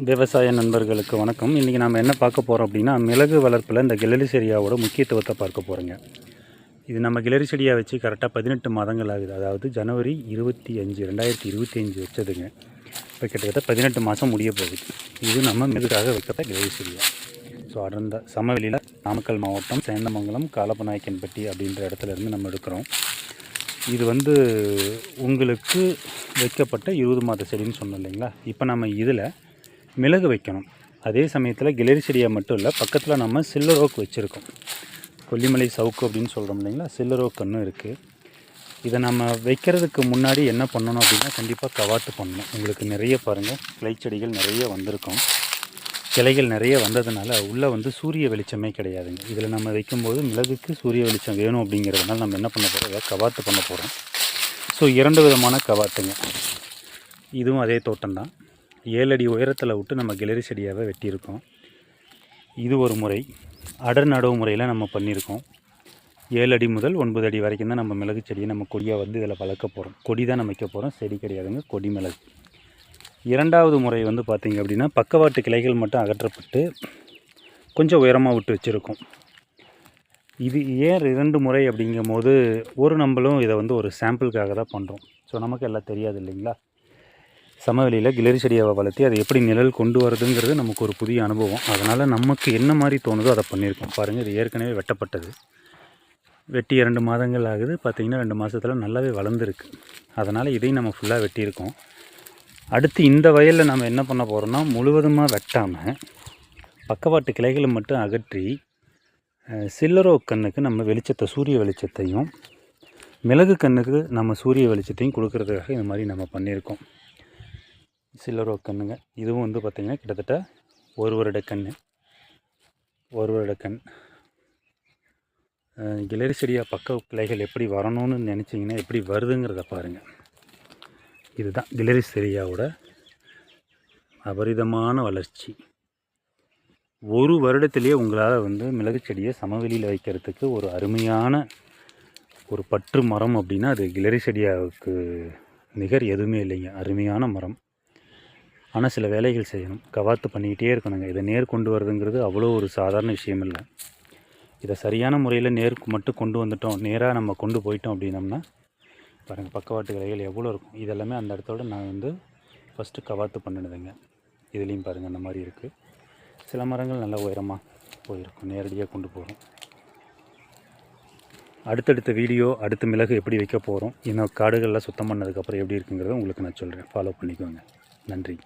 விவசாய நண்பர்களுக்கு வணக்கம். இன்றைக்கி நம்ம என்ன பார்க்க போகிறோம் அப்படின்னா, மிளகு வளர்ப்பில் இந்த கிளரிசெரியாவோட முக்கியத்துவத்தை பார்க்க போகிறோங்க. இது நம்ம கிளரிசெரியா வச்சு கரெக்டாக 18 மாதங்கள் ஆகுது. அதாவது ஜனவரி 25, 2025 வச்சதுங்க. இப்போ கிட்டத்தட்ட 18 மாதம் முடிய போகுது. இது நம்ம மிளகுக்காக வைக்கப்பட்ட கிளரிசெரியா. ஸோ அடர்ந்த சமவெளியில் நாமக்கல் மாவட்டம் சேந்தமங்கலம் காலப்பநாயக்கன்பட்டி அப்படின்ற இடத்துலேருந்து நம்ம எடுக்கிறோம். இது உங்களுக்கு வைக்கப்பட்ட 20 மாத செடின்னு சொன்னோம் இல்லைங்களா. இப்போ நம்ம இதில் மிளகு வைக்கணும். அதே சமயத்தில் கிளரிசெரியா மட்டும் இல்லை, பக்கத்தில் நம்ம சில்லரோக் வச்சுருக்கோம். கொல்லிமலை சவுக்கு அப்படின்னு சொல்கிறோம் இல்லைங்களா, சில்லரோக் கன்று இருக்குது. இதை நம்ம வைக்கிறதுக்கு முன்னாடி என்ன பண்ணணும் அப்படின்னா, கண்டிப்பாக கவாத்து பண்ணணும். உங்களுக்கு நிறைய பாருங்கள், கிளைச்செடிகள் நிறைய வந்திருக்கும். கிளைகள் நிறைய வந்ததுனால உள்ளே சூரிய வெளிச்சமே கிடையாதுங்க. இதில் நம்ம வைக்கும்போது மிளகுக்கு சூரிய வெளிச்சம் வேணும் அப்படிங்கிறதுனால நம்ம என்ன பண்ண போகிறோம், இதை கவாத்து பண்ண போகிறோம். ஸோ 2 விதமான கவாத்துங்க. இதுவும் அதே தோட்டம்தான். 7 அடி உயரத்தில் விட்டு நம்ம கிளரிசெடியாவை வெட்டியிருக்கோம். இது ஒரு முறை. அடர் நடவு முறையில் நம்ம பண்ணியிருக்கோம். 7 அடி முதல் 9 அடி வரைக்கும் தான் நம்ம மிளகு செடியை நம்ம கொடியாக இதில் வளர்க்க போகிறோம். கொடி தான் நம்ம வைக்க போகிறோம், செடி கிடையாதுங்க, கொடி மிளகு. 2வது முறை பார்த்திங்க அப்படின்னா, பக்கவாட்டு கிளைகள் மட்டும் அகற்றப்பட்டு கொஞ்சம் உயரமாக விட்டு வச்சுருக்கோம். இது ஏன் 2 முறை அப்படிங்கும் போது, நம்மளும் இதை ஒரு சாம்பிளுக்காக தான் பண்ணுறோம். ஸோ நமக்கு எல்லாம் தெரியாது இல்லைங்களா. சமவெளியில் கிளரிசெடியாவை வளர்த்தி அதை எப்படி நிழல் கொண்டு வரதுங்கிறது நமக்கு ஒரு புதிய அனுபவம். அதனால் நமக்கு என்ன மாதிரி தோணுதோ அதை பண்ணியிருக்கோம். பாருங்கள், இது ஏற்கனவே வெட்டப்பட்டது. வெட்டி 2 மாதங்கள் ஆகுது. பார்த்திங்கன்னா 2 மாதத்தில் நல்லாவே வளர்ந்துருக்கு. அதனால் இதையும் நம்ம ஃபுல்லாக வெட்டியிருக்கோம். அடுத்து இந்த வயலில் நம்ம என்ன பண்ண போகிறோம்னா, முழுவதுமாக வெட்டாமல் பக்கவாட்டு கிளைகளை மட்டும் அகற்றி சில்லரோ கண்ணுக்கு நம்ம வெளிச்சத்தை, சூரிய வெளிச்சத்தையும், மிளகு கண்ணுக்கு நம்ம சூரிய வெளிச்சத்தையும் கொடுக்கறதுக்காக இந்த மாதிரி நம்ம பண்ணியிருக்கோம். சில்லரோ கண்ணுங்க. இதுவும் பார்த்திங்கன்னா கிட்டத்தட்ட 1 வருட கன்று. 1 வருட கண். கிளரிசெடியா பக்க கிளைகள் எப்படி வரணும்னு நினச்சிங்கன்னா எப்படி வருதுங்கிறத பாருங்கள். இதுதான் கிளரிசெடியாவோட அபரிதமான வளர்ச்சி. 1 வருடத்திலேயே உங்களால் மிளகு செடியை சமவெளியில் வைக்கிறதுக்கு ஒரு அருமையான ஒரு பற்று மரம் அப்படின்னா அது கிளரிசெடியாவுக்கு நிகர் எதுவுமே இல்லைங்க. அருமையான மரம். ஆனால் சில வேலைகள் செய்யணும், கவாத்து பண்ணிக்கிட்டே இருக்கணுங்க. இதை நேர் கொண்டு வரதுங்கிறது அவ்வளோ ஒரு சாதாரண விஷயம் இல்லை. இதை சரியான முறையில் நேருக்கு மட்டும் கொண்டு வந்துட்டோம், நேராக நம்ம கொண்டு போயிட்டோம் அப்படின்னம்னா பாருங்கள், பக்கவாட்டு கிளைகள் எவ்வளோ இருக்கும். இதெல்லாமே அந்த இடத்தோட நான் ஃபஸ்ட்டு கவாத்து பண்ணிடுதுங்க. இதுலேயும் பாருங்கள் அந்த மாதிரி இருக்குது. சில மரங்கள் நல்லா உயரமாக போயிருக்கும், நேரடியாக கொண்டு போகிறோம். அடுத்தடுத்த வீடியோ, அடுத்த மிளகு எப்படி வைக்க போகிறோம், இன்னும் காடுகள்லாம் சுத்தம் பண்ணதுக்கப்புறம் எப்படி இருக்குங்கிறத உங்களுக்கு நான் சொல்கிறேன். ஃபாலோ பண்ணிக்கோங்க. நன்றி.